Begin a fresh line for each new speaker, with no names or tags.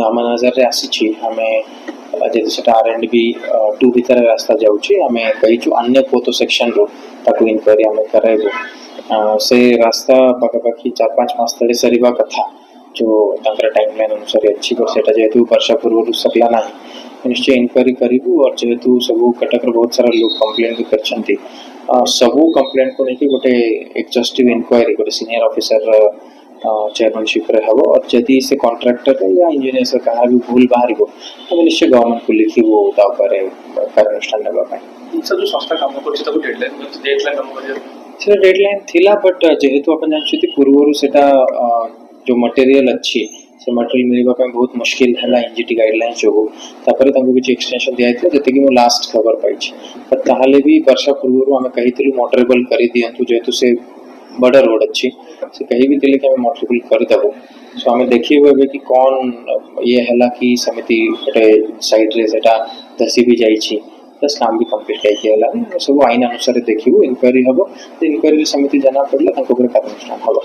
आम नजर आसी आम जदि से R&B2 भीतर रास्ता जाऊँगी आम कहीचु अन्य पोतो सेक्शन रू ताकू इनक्वारी आम कराइबू से रास्ता पाखापाखि 4-5 मास तले सरीबा कथा जो टाइमलाइन अनुसार अच्छी बट जेहेतु वर्षा पूर्व सकला ना निश्चय इनक्वारी करूँ और जेहेतु सब कटक बहुत सारा लोग कंप्लेन भी कर सबू कंप्लेन को लेकिन गोटे एग्जॉस्टिव इनक्वारी गोटे सीनियर ऑफिसर चेयरमैनशिप रे हम और जदि से कॉन्ट्रैक्टर या इंजीनियर से कहाँ भी भूल बाहर तो निश्चय गवर्नमेंट को लिखू कार्यानुष्ठान नापी
जो संस्था काम कर
डेडलाइन थिला बट जेहेतु अपन जानते पूर्व से जो मटेरियल अच्छी से मटेरियल मिलवा बहुत मुश्किल है एनजीटी गाइडलाइन जो तापर किसी एक्सटेंशन दिखाई जी मुझे लास्ट खबर पाई बट ताहले भी वर्षा पूर्व आम कही मोटरेबल कर दिंतु जेहेतु से बड़ रोड अच्छी से कहीं भी थे कि मोटरेबल करदेबू सो आम देखू कि कौन ये है कि सेमती गोटे साइड रे सेटा धसी भी जाइए प्लस काम भी कम्प्लीट कर सब आईन अनुसार देखू इनक्वारी हम इनक्वारी सेमती जना पड़ा कार्यानुष्ठान हम।